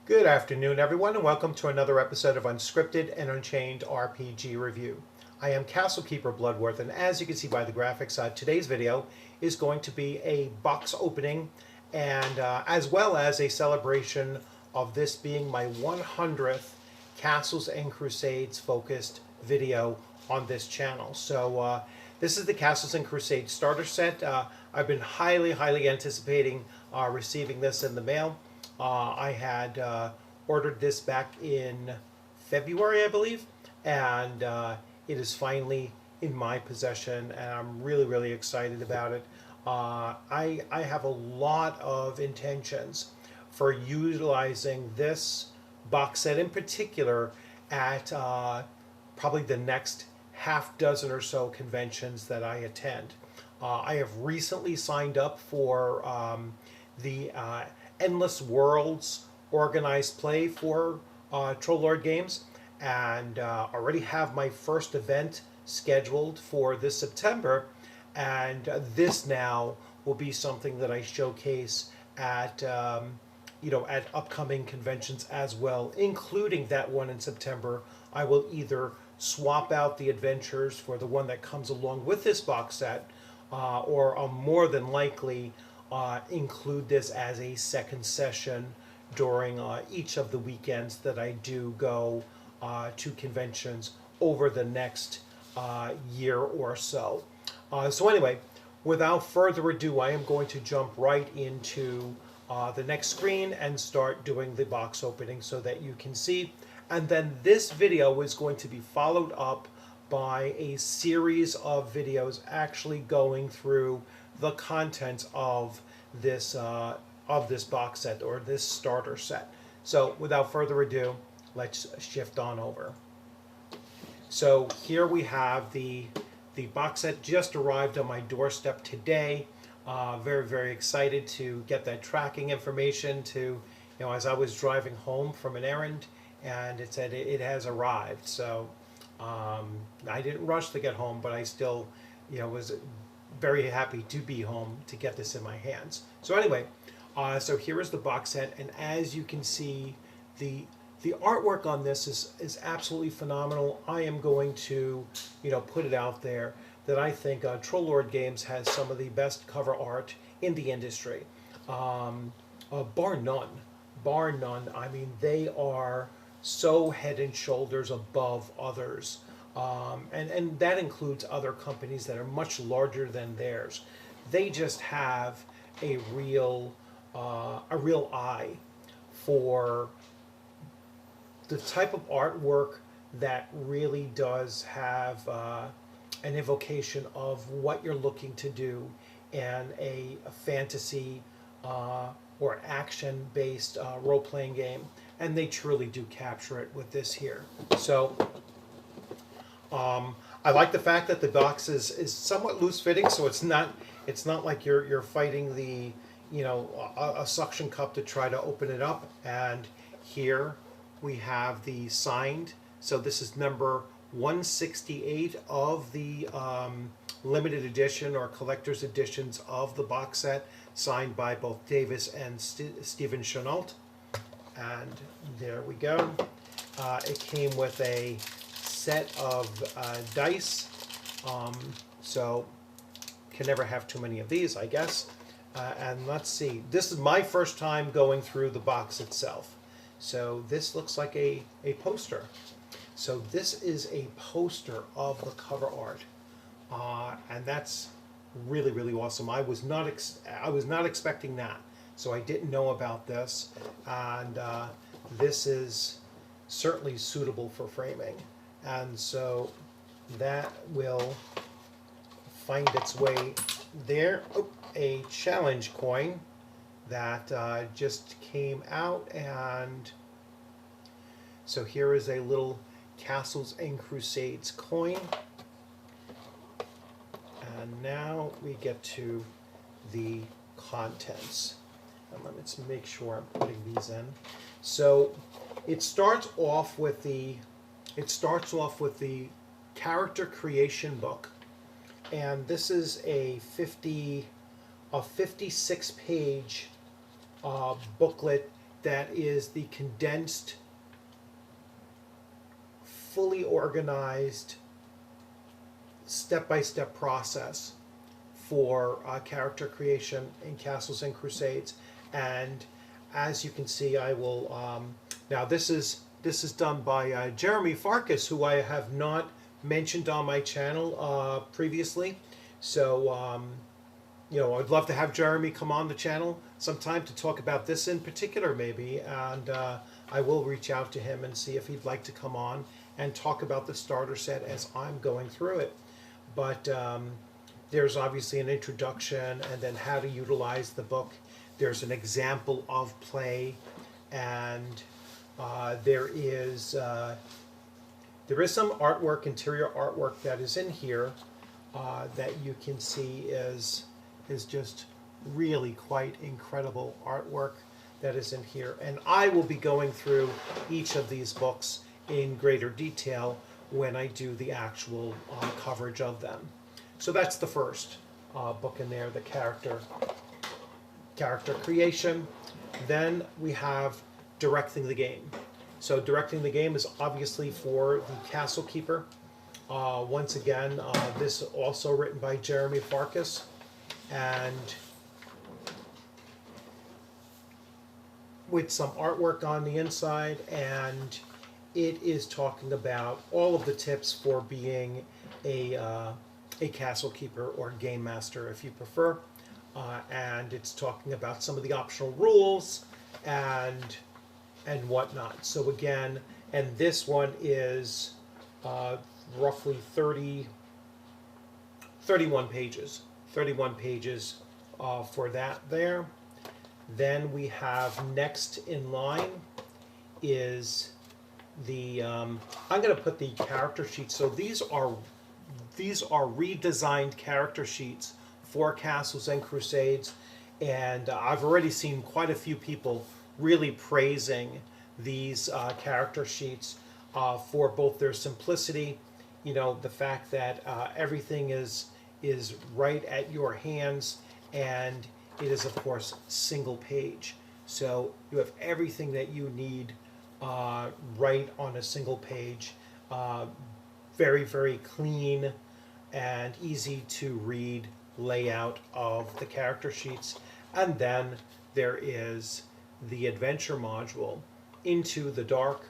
Good afternoon, everyone, and welcome to another episode of Unscripted and Unchained RPG Review. I am Castlekeeper Bloodworth, and as you can see by the graphics, today's video is going to be a box opening and as well as a celebration of this being my 100th Castles and Crusades focused video on this channel. So this is the Castles and Crusades starter set. I've been highly anticipating receiving this in the mail. I had ordered this back in February, I believe, and it is finally in my possession, and I'm really excited about it. I have a lot of intentions for utilizing this box set in particular at probably the next half dozen or so conventions that I attend. I have recently signed up for the Endless Worlds organized play for Troll Lord Games, and already have my first event scheduled for this September, and this now will be something that I showcase at at upcoming conventions as well, including that one in September. I will either swap out the adventures for the one that comes along with this box set, or I'll more than likely include this as a second session during each of the weekends that I do go to conventions over the next year or so. So anyway, without further ado, I am going to jump right into the next screen and start doing the box opening so that you can see. And then this video is going to be followed up by a series of videos actually going through the contents of this box set, or this starter set. So without further ado, let's shift on over. So here we have the box set just arrived on my doorstep today. Very excited to get that tracking information to, as I was driving home from an errand, and it said it has arrived. So I didn't rush to get home, but I still was very happy to be home to get this in my hands. So anyway, so here is the box set, and as you can see, the artwork on this is absolutely phenomenal. I am going to put it out there that I think Troll Lord Games has some of the best cover art in the industry, bar none. I mean, they are so head and shoulders above others. And that includes other companies that are much larger than theirs. They just have a real eye for the type of artwork that really does have an evocation of what you're looking to do in a fantasy or action-based role-playing game, and they truly do capture it with this here. So I like the fact that the box is somewhat loose-fitting, so it's not like you're fighting the a suction cup to try to open it up. And here we have the signed. So this is number 168 of the limited edition or collector's editions of the box set, signed by both Davis and Stephen Chenault. And there we go. It came with a set of dice, so can never have too many of these, I guess. And let's see, this is my first time going through the box itself. So this looks like a poster. So this is a poster of the cover art, and that's really awesome. I was not expecting that, so I didn't know about this, and this is certainly suitable for framing. And so that will find its way there. Oh, a challenge coin that just came out, and so here is a little Castles and Crusades coin. And now we get to the contents. And let's make sure I'm putting these in. So it starts off with the character creation book, and this is a 56-page booklet that is the condensed, fully organized, step-by-step process for character creation in Castles and Crusades. And as you can see, I will now this is done by Jeremy Farkas, who I have not mentioned on my channel previously. So you know, I'd love to have Jeremy come on the channel sometime to talk about this in particular, maybe, and I will reach out to him and see if he'd like to come on and talk about the starter set as I'm going through it. But there's obviously an introduction and then how to utilize the book. There's an example of play, and there is some artwork, interior artwork that is in here that you can see is just really quite incredible artwork that is in here. And I will be going through each of these books in greater detail when I do the actual coverage of them. So that's the first book in there, the character creation. Then we have directing the game. So directing the game is obviously for the Castle Keeper. Once again, this is also written by Jeremy Farkas, and with some artwork on the inside, and it is talking about all of the tips for being a castle keeper or game master, if you prefer, and it's talking about some of the optional rules and whatnot. So again, and this one is roughly 31 pages. 31 pages for that there. Then we have next in line is the I'm going to put the character sheets. So these are redesigned character sheets for Castles and Crusades, and I've already seen quite a few people really praising these character sheets for both their simplicity, you know, the fact that everything is right at your hands, and it is of course single page, so you have everything that you need right on a single page. Very, very clean and easy to read layout of the character sheets. And then there is the adventure module, Into the Dark,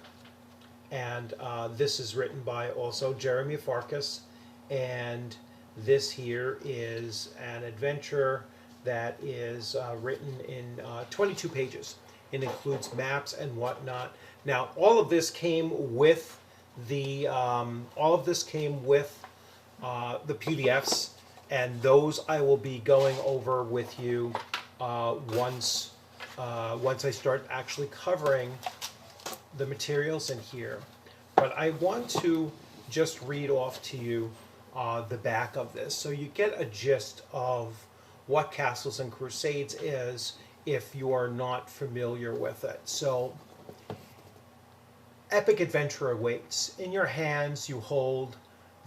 and this is written by also Jeremy Farkas, and this here is an adventure that is written in 22 pages. It includes maps and whatnot. Now, all of this came with the PDFs, and those I will be going over with you once I start actually covering the materials in here. But I want to just read off to you the back of this, so you get a gist of what Castles and Crusades is if you are not familiar with it. So, epic adventure awaits. In your hands you hold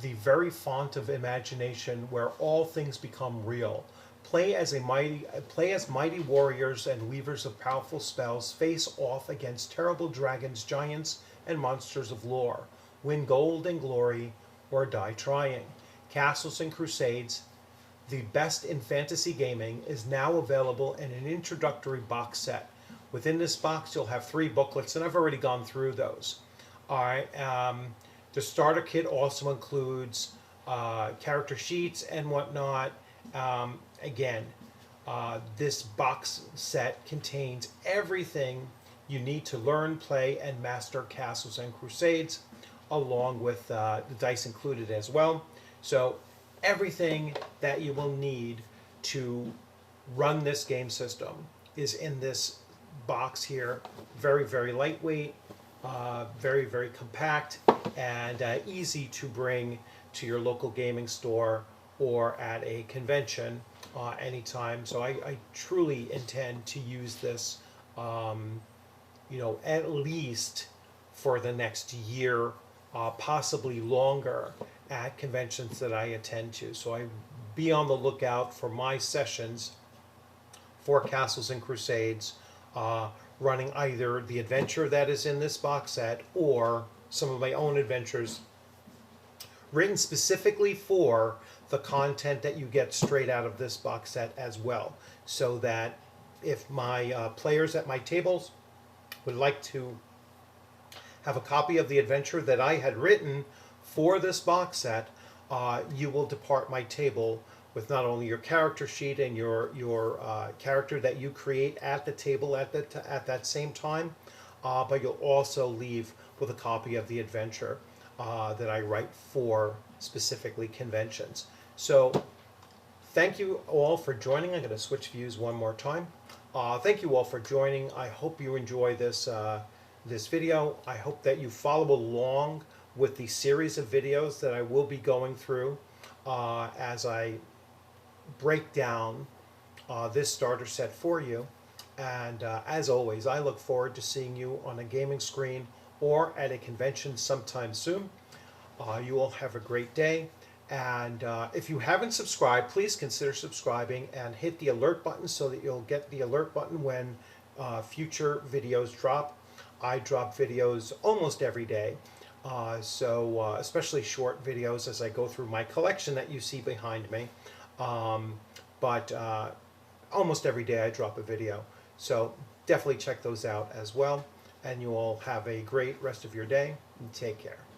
the very font of imagination where all things become real. Play as mighty warriors and weavers of powerful spells face off against terrible dragons, giants, and monsters of lore. Win gold and glory or die trying. Castles and Crusades, the best in fantasy gaming, is now available in an introductory box set. Within this box you'll have 3 booklets, and I've already gone through those. Alright, the starter kit also includes character sheets and whatnot. Again, this box set contains everything you need to learn, play, and master Castles and Crusades, along with the dice included as well. So everything that you will need to run this game system is in this box here. Very, very lightweight, very, very compact, and easy to bring to your local gaming store or at a convention anytime. So I truly intend to use this, you know, at least for the next year, possibly longer, at conventions that I attend to. So I be on the lookout for my sessions for Castles and Crusades running either the adventure that is in this box set or some of my own adventures written specifically for the content that you get straight out of this box set as well. So that if my players at my tables would like to have a copy of the adventure that I had written for this box set, you will depart my table with not only your character sheet and your character that you create at the table at that same time, but you'll also leave with a copy of the adventure that I write for specifically conventions. So thank you all for joining. I'm going to switch views one more time. Thank you all for joining. I hope you enjoy this this video. I hope that you follow along with the series of videos that I will be going through as I break down this starter set for you. And as always, I look forward to seeing you on a gaming screen or at a convention sometime soon. You all have a great day. And if you haven't subscribed, please consider subscribing and hit the alert button so that you'll get the alert button when future videos drop. I drop videos almost every day, especially short videos as I go through my collection that you see behind me. But almost every day I drop a video. So definitely check those out as well. And you all have a great rest of your day. Take care.